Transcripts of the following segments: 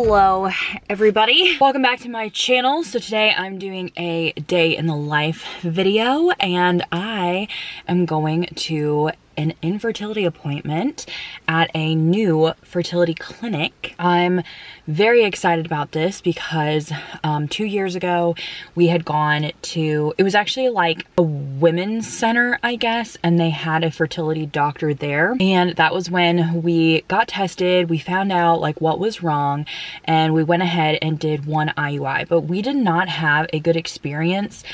Hello everybody, welcome back to my channel. So today I'm doing a day in the life video and I am going to an infertility appointment at a new fertility clinic. I'm very excited about this because 2 years ago we had gone to, it was actually like a women's center, I guess, and they had a fertility doctor there. And that was when we got tested, we found out like what was wrong, and we went ahead and did one IUI, but we did not have a good experience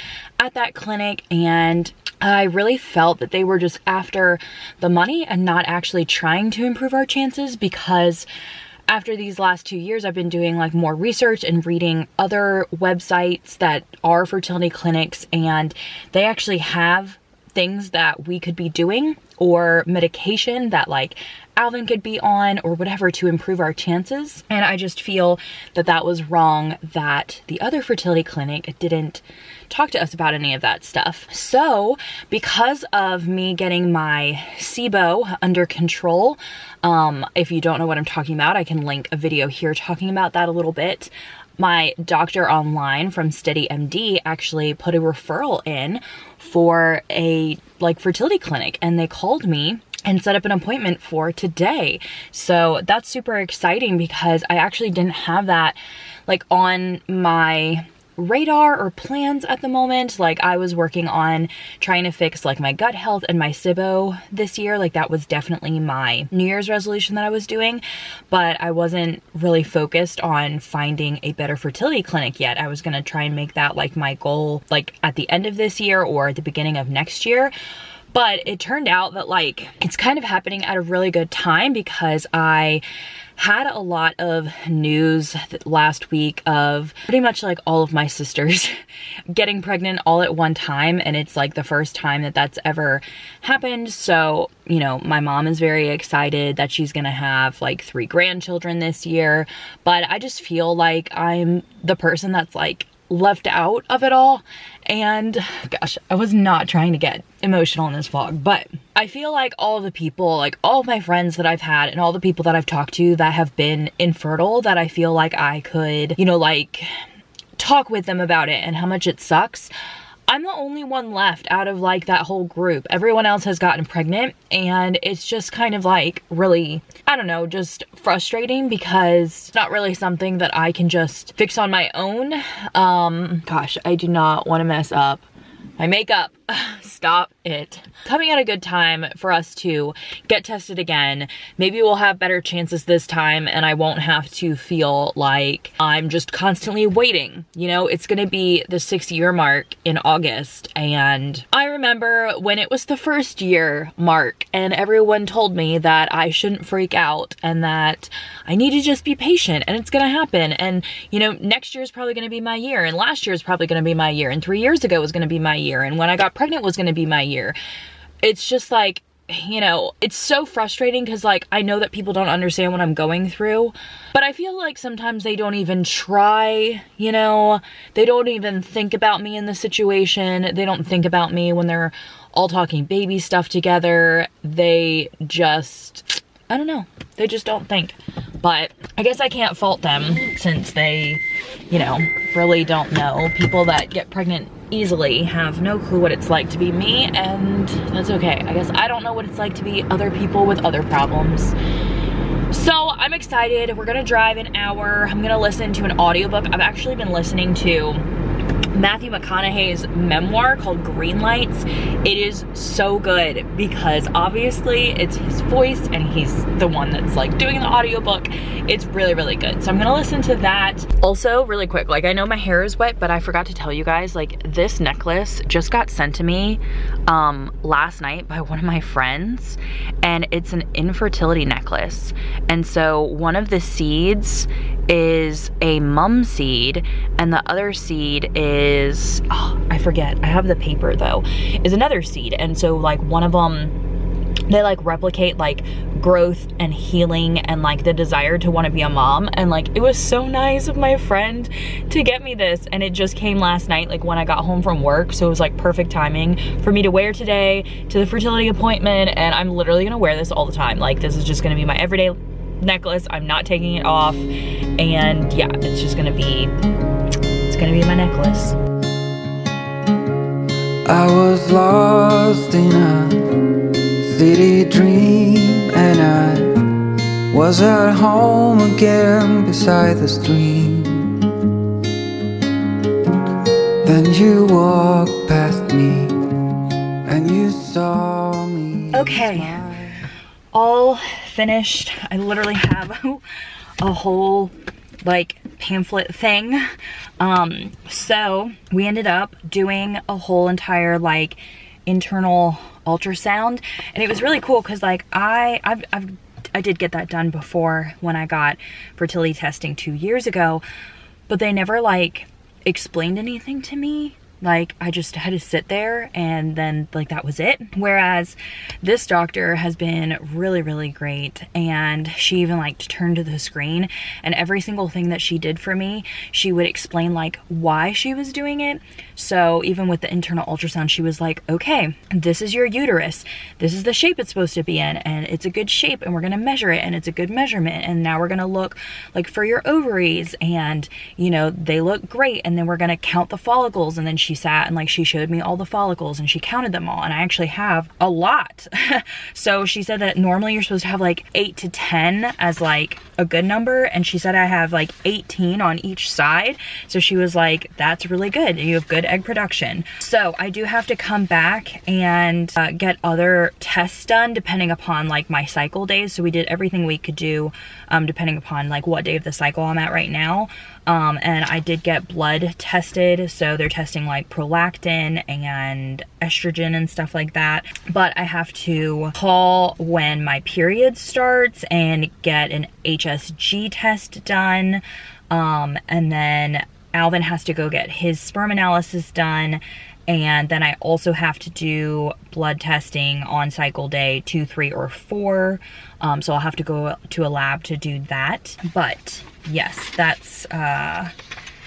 at that clinic. And I really felt that they were just after the money and not actually trying to improve our chances, because after these last 2 years, I've been doing like more research and reading other websites that are fertility clinics, and they actually have things that we could be doing or medication that like Alvin could be on or whatever to improve our chances. And I just feel that that was wrong, that the other fertility clinic didn't talk to us about any of that stuff. So because of me getting my SIBO under control, if you don't know what I'm talking about, I can link a video here talking about that a little bit. My doctor online from SteadyMD actually put a referral in for a like fertility clinic, and they called me and set up an appointment for today. So that's super exciting because I actually didn't have that like on my radar or plans at the moment. Like I was working on trying to fix like my gut health and my SIBO this year. Like that was definitely my New Year's resolution that I was doing, but I wasn't really focused on finding a better fertility clinic yet. I was gonna try and make that like my goal like at the end of this year or at the beginning of next year. But it turned out that like it's kind of happening at a really good time, because I had a lot of news last week of pretty much like all of my sisters getting pregnant all at one time, and it's like the first time that that's ever happened. So, you know, my mom is very excited that she's gonna have like 3 grandchildren this year, but I just feel like I'm the person that's like left out of it all. And gosh, I was not trying to get emotional in this vlog, but I feel like all of the people, like all of my friends that I've had and all the people that I've talked to that have been infertile, that I feel like I could, you know, like talk with them about it and how much it sucks. I'm the only one left out of like that whole group. Everyone else has gotten pregnant, and it's just kind of like really, I don't know, just frustrating because it's not really something that I can just fix on my own. Gosh, I do not want to mess up my makeup. Stop it. Coming at a good time for us to get tested again. Maybe we'll have better chances this time and I won't have to feel like I'm just constantly waiting. You know, it's gonna be the 6-year mark in August, and I remember when it was the 1st year mark and everyone told me that I shouldn't freak out and that I need to just be patient and it's gonna happen. And you know, next year is probably gonna be my year, and last year is probably gonna be my year, and 3 years ago was gonna be my year, and when I got pregnant was gonna be my year. It's just like, you know, it's so frustrating because like I know that people don't understand what I'm going through, but I feel like sometimes they don't even try, you know, they don't even think about me in the situation. They don't think about me when they're all talking baby stuff together. They just, I don't know, they just don't think. But I guess I can't fault them since they, you know, really don't know. People that get pregnant easily have no clue what it's like to be me, and that's okay. I guess I don't know what it's like to be other people with other problems. So I'm excited. We're gonna drive an hour. I'm gonna listen to an audiobook. I've actually been listening to Matthew McConaughey's memoir called Green Lights. It is so good because obviously it's his voice and he's the one that's like doing the audiobook. It's really, really good. So I'm gonna listen to that. Also, really quick, like I know my hair is wet, but I forgot to tell you guys, like this necklace just got sent to me last night by one of my friends, and it's an infertility necklace. And so one of the seeds is a mum seed and the other seed is, oh, I forget, I have the paper though, is another seed. And so like one of them, they like replicate like growth and healing and like the desire to want to be a mom. And like it was so nice of my friend to get me this, and it just came last night like when I got home from work, so it was like perfect timing for me to wear today to the fertility appointment. And I'm literally gonna wear this all the time. Like this is just gonna be my everyday necklace. I'm not taking it off. And yeah, it's just gonna be, it's gonna be my necklace. I was lost in a city dream, and I was at home again beside the stream. Then you walked past me and you saw me. Okay, all finished. I literally have a whole like pamphlet thing. So we ended up doing a whole entire like internal ultrasound, and it was really cool because like I did get that done before when I got fertility testing 2 years ago, but they never like explained anything to me. Like I just had to sit there and then like that was it. Whereas this doctor has been really, really great, and she even like turned to the screen, and every single thing that she did for me, she would explain like why she was doing it. So even with the internal ultrasound, she was like, okay, this is your uterus. This is the shape it's supposed to be in, and it's a good shape, and we're gonna measure it, and it's a good measurement. And now we're gonna look like for your ovaries, and you know, they look great. And then we're gonna count the follicles. And then she sat and like she showed me all the follicles and she counted them all, and I actually have a lot. So she said that normally you're supposed to have like 8 to 10 as like a good number, and she said I have like 18 on each side. So she was like, that's really good, you have good egg production. So I do have to come back and get other tests done depending upon like my cycle days. So we did everything we could do depending upon like what day of the cycle I'm at right now. And I did get blood tested, so they're testing like prolactin and estrogen and stuff like that. But I have to call when my period starts and get an HSG test done. And then Alvin has to go get his sperm analysis done. And then I also have to do blood testing on cycle day 2, 3, or 4. So I'll have to go to a lab to do that. But yes, that's, I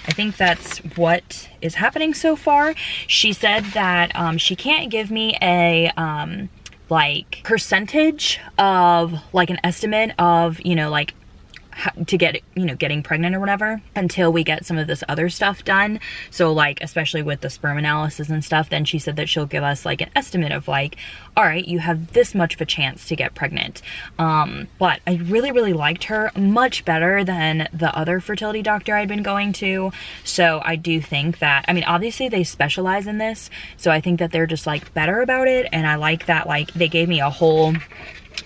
think that's what is happening so far. She said that she can't give me a like percentage of like an estimate of, you know, like to get, you know, getting pregnant or whatever until we get some of this other stuff done. So like, especially with the sperm analysis and stuff, then she said that she'll give us like an estimate of like, all right, you have this much of a chance to get pregnant. But I really, really liked her much better than the other fertility doctor I'd been going to. So I do think that, I mean, obviously they specialize in this, so I think that they're just like better about it. And I like that, like they gave me a whole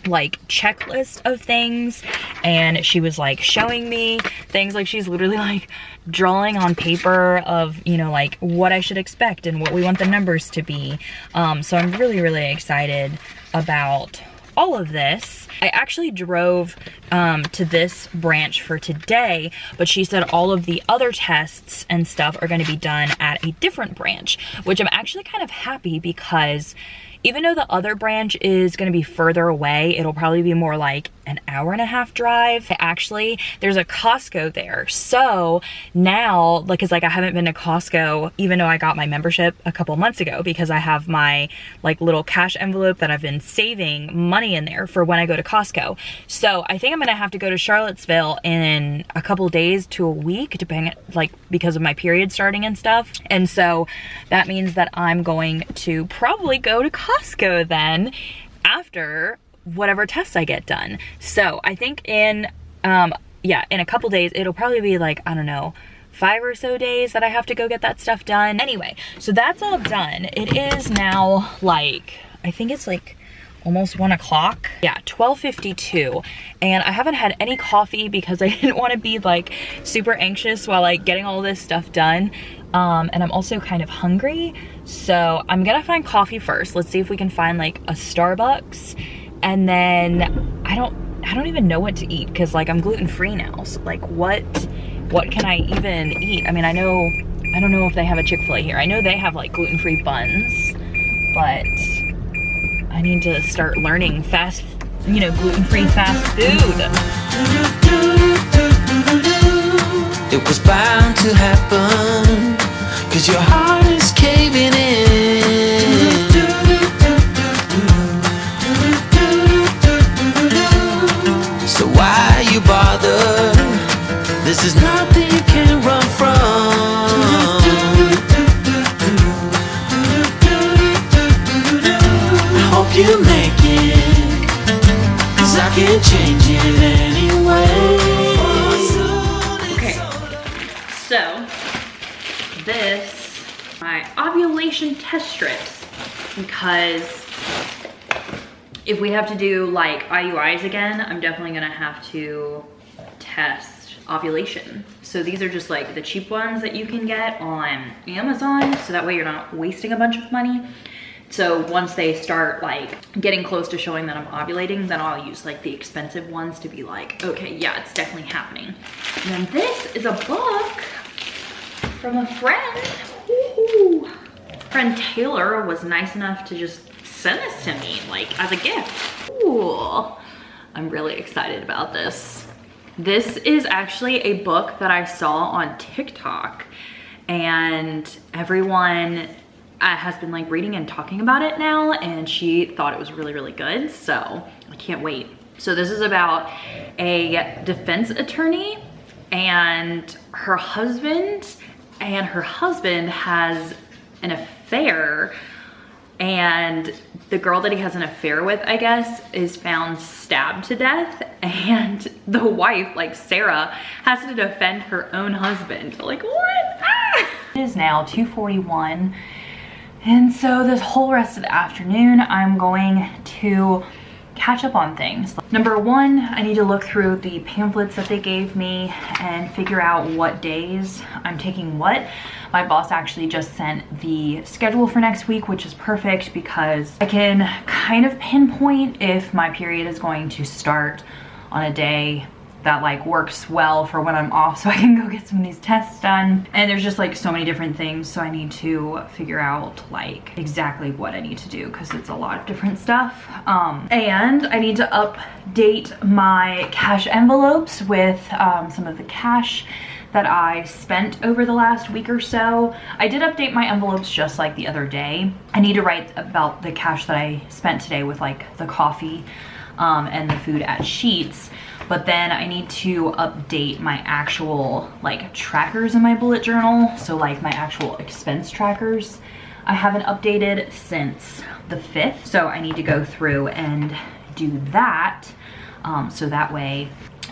like checklist of things, and she was like showing me things, like she's literally like drawing on paper of, you know, like what I should expect and what we want the numbers to be. So I'm really, really excited about all of this. I actually drove to this branch for today, but she said all of the other tests and stuff are going to be done at a different branch, which I'm actually kind of happy, because even though the other branch is going to be further away, it'll probably be more like an hour-and-a-half drive. Actually, there's a Costco there. So now, like, it's like I haven't been to Costco, even though I got my membership a couple months ago, because I have my like little cash envelope that I've been saving money in there for when I go to Costco. So I think I'm gonna have to go to Charlottesville in a couple days to a week, depending, like, because of my period starting and stuff. And so that means that I'm going to probably go to Costco then after whatever tests I get done. So I think in in a couple days, it'll probably be like, I don't know, 5 or so days that I have to go get that stuff done. Anyway, so that's all done. It is now like, I think it's like almost 1 o'clock. Yeah, 12:52. And I haven't had any coffee because I didn't want to be like super anxious while like getting all this stuff done. And I'm also kind of hungry. So I'm gonna find coffee first. Let's see if we can find like a Starbucks. And then I don't even know what to eat, because like I'm gluten-free now. So like what can I even eat? I mean, I don't know if they have a Chick-fil-A here. I know they have like gluten-free buns, but I need to start learning fast, you know, gluten-free fast food. It was bound to happen, 'cause your heart is caving in. So why hope you make it, 'cause I can't change it anyway. Okay, so this, my ovulation test strips, because if we have to do like IUIs again, I'm definitely gonna have to test ovulation. So these are just like the cheap ones that you can get on Amazon, so that way you're not wasting a bunch of money. So once they start like getting close to showing that I'm ovulating, then I'll use like the expensive ones to be like, okay, yeah, it's definitely happening. And then this is a book from a friend. Ooh. Friend Taylor was nice enough to just send this to me like as a gift. Ooh, I'm really excited about this. This is actually a book that I saw on TikTok, and everyone has been like reading and talking about it now, and she thought it was really, really good. So I can't wait. So this is about a defense attorney and her husband has an affair, and the girl that he has an affair with, I guess, is found stabbed to death, and the wife, like Sarah, has to defend her own husband. Like, what? Ah! It is now 2:41, and so this whole rest of the afternoon, I'm going to catch up on things. Number one, I need to look through the pamphlets that they gave me and figure out what days I'm taking what. My boss actually just sent the schedule for next week, which is perfect because I can kind of pinpoint if my period is going to start on a day that like works well for when I'm off, so I can go get some of these tests done. And there's just like so many different things, so I need to figure out like exactly what I need to do because it's a lot of different stuff. And I need to update my cash envelopes with some of the cash that I spent over the last week or so. I did update my envelopes just like the other day. I need to write about the cash that I spent today with like the coffee and the food at Sheets. But then I need to update my actual like trackers in my bullet journal. So like my actual expense trackers, I haven't updated since the 5th. So I need to go through and do that. So that way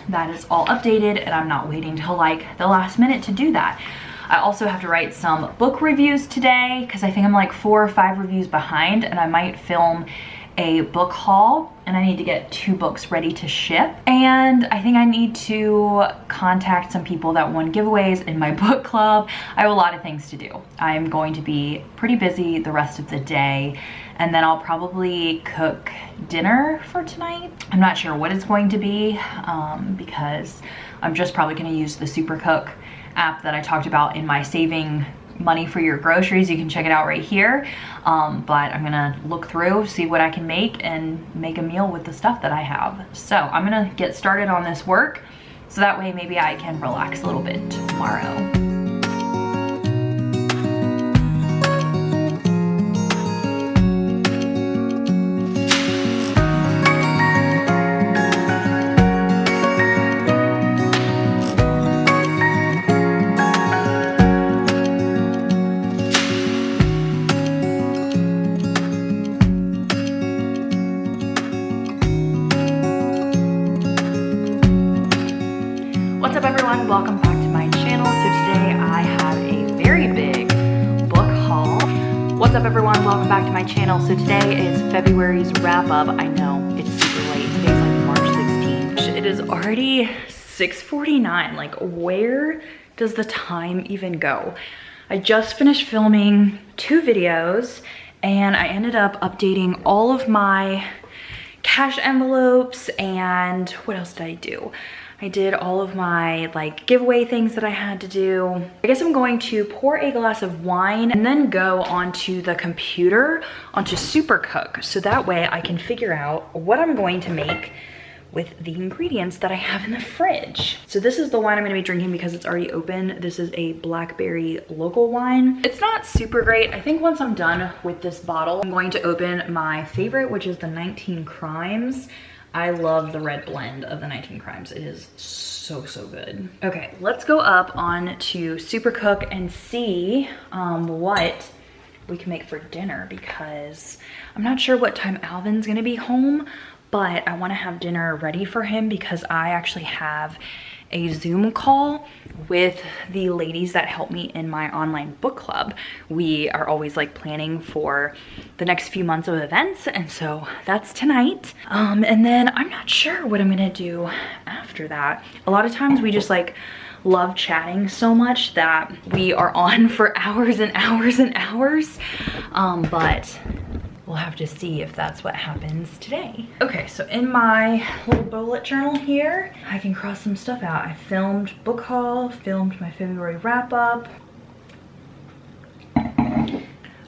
that is all updated and I'm not waiting till like the last minute to do that. I also have to write some book reviews today because I think I'm like 4 or 5 reviews behind, and I might film a book haul, and I need to get 2 books ready to ship. And I think I need to contact some people that won giveaways in my book club. I have a lot of things to do. I'm going to be pretty busy the rest of the day, and then I'll probably cook dinner for tonight. I'm not sure what it's going to be because I'm just probably going to use the Supercook app that I talked about in my saving money for your groceries. You can check it out right here. But I'm gonna look through, see what I can make, and make a meal with the stuff that I have. So I'm gonna get started on this work so that way maybe I can relax a little bit tomorrow. What's up everyone, welcome back to my channel. So today I have a very big book haul. What's up everyone, welcome back to my channel. So today is February's wrap up. I know it's super late, today's like March 16th. It is already 6:49, like where does the time even go? I just finished filming 2 videos and I ended up updating all of my cash envelopes, and what else did I do? I did all of my like giveaway things that I had to do. I guess I'm going to pour a glass of wine and then go onto the computer, onto Supercook, so that way I can figure out what I'm going to make with the ingredients that I have in the fridge. So this is the wine I'm gonna be drinking because it's already open. This is a blackberry local wine. It's not super great. I think once I'm done with this bottle, I'm going to open my favorite, which is the 19 Crimes. I love the red blend of the 19 Crimes. It is so, so good. Okay, let's go up on to Supercook and see what we can make for dinner, because I'm not sure what time Alvin's gonna be home, but I want to have dinner ready for him because I actually have a Zoom call with the ladies that help me in my online book club. We are always like planning for the next few months of events, and so that's tonight. And then I'm not sure what I'm gonna do after that. A lot of times we just like love chatting so much that we are on for hours and hours and hours, but we'll have to see if that's what happens today. Okay, so in my little bullet journal here, I can cross some stuff out. I filmed book haul, filmed my February wrap up.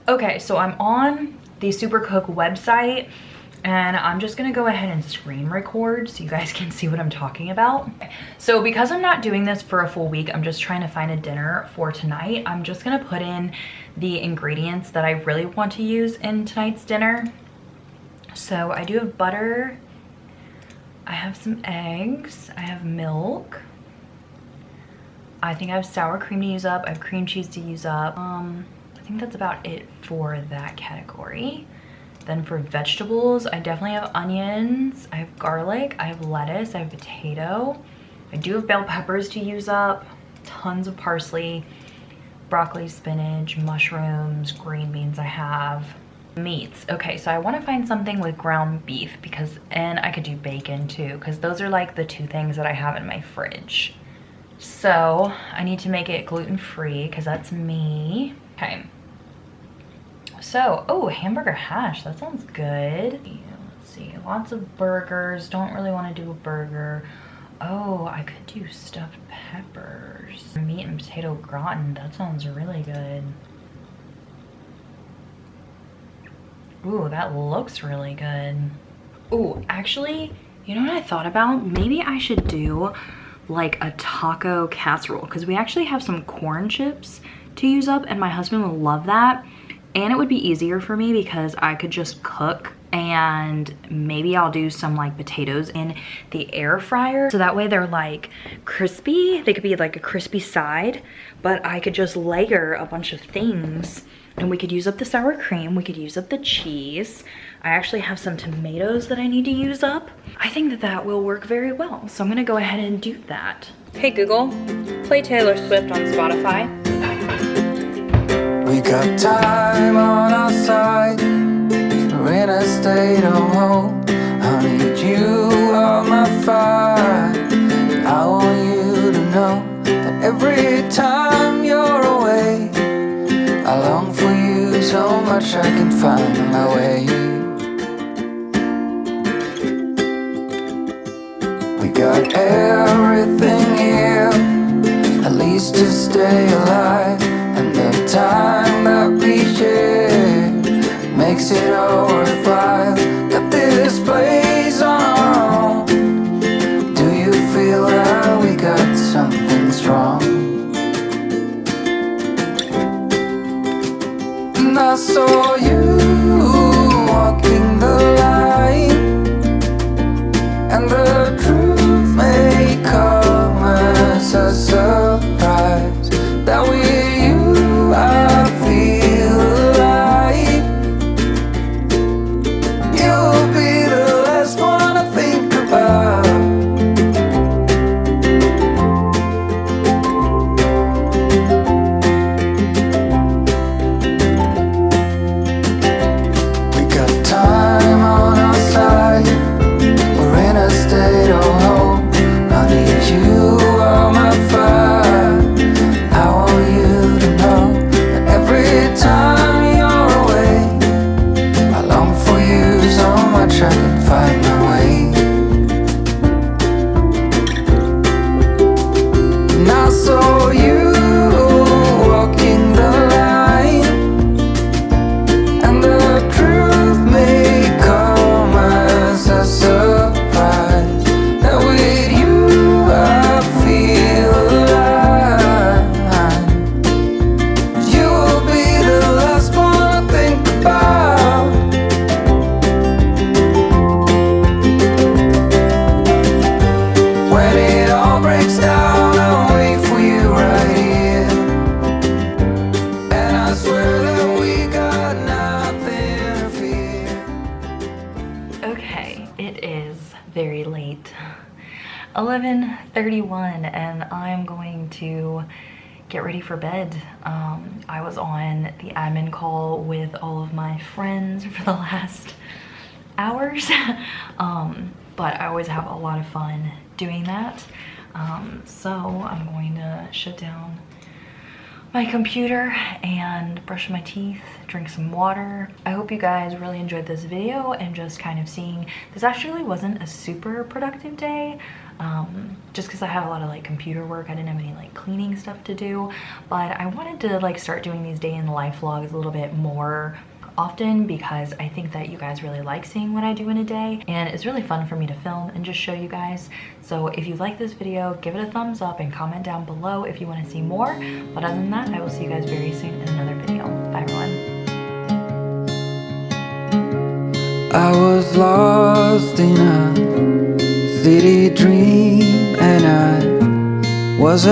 Okay, so I'm on the Supercook website, and I'm just gonna go ahead and screen record so you guys can see what I'm talking about. So because I'm not doing this for a full week, I'm just trying to find a dinner for tonight. I'm just gonna put in the ingredients that I really want to use in tonight's dinner. So I do have butter, I have some eggs, I have milk, I think I have sour cream to use up, I have cream cheese to use up. I think that's about it for that category. Then for vegetables, I definitely have onions, I have garlic, I have lettuce, I have potato. I do have bell peppers to use up, tons of parsley, broccoli, spinach, mushrooms, green beans I have. Meats. Okay, so I want to find something with ground beef and I could do bacon too, because those are like the two things that I have in my fridge. So I need to make it gluten-free because that's me. Okay. So, oh, hamburger hash, that sounds good. Let's see, lots of burgers, don't really want to do a burger. Oh, I could do stuffed peppers. Meat and potato gratin, that sounds really good. Ooh, that looks really good. Ooh, actually, you know what I thought about? Maybe I should do like a taco casserole, because we actually have some corn chips to use up and my husband will love that. And it would be easier for me because I could just cook, and maybe I'll do some like potatoes in the air fryer. So that way they're like crispy. They could be like a crispy side, but I could just layer a bunch of things, and we could use up the sour cream. We could use up the cheese. I actually have some tomatoes that I need to use up. I think that that will work very well. So I'm gonna go ahead and do that. Hey Google, play Taylor Swift on Spotify. We got time on our side. We're in a state of hope. I need you on my fire. I want you to know that every time you're away, I long for you so much I can find my way. We got everything here, at least to stay alive. And the time that we share makes it all worthwhile. Got this place on our own. Do you feel that we got something strong? And I saw you walking the line, and the truth may come as a surprise that we I feel alive. You'll be the last one I think about. We got time on our side. We're in a state of hope. I need you on my fire. I want you to know every time you're away, I long for you so much I can find my way. And I saw you walking the line, and the truth may come as a surprise that with you I feel alive. You will be the last one I think about. 11:31 and I'm going to get ready for bed. I was on the admin call with all of my friends for the last hours, but I always have a lot of fun doing that. So I'm going to shut down my computer and brush my teeth, drink some water. I hope you guys really enjoyed this video and just kind of seeing, this actually wasn't a super productive day, just because I had a lot of like computer work. I didn't have any like cleaning stuff to do, but I wanted to like start doing these day in the life vlogs a little bit more often because I think that you guys really like seeing what I do in a day, and it's really fun for me to film and just show you guys. So if you like this video, give it a thumbs up and comment down below if you want to see more. But other than that, I will see you guys very soon in another video. Bye everyone. I was lost in a city dream, and I was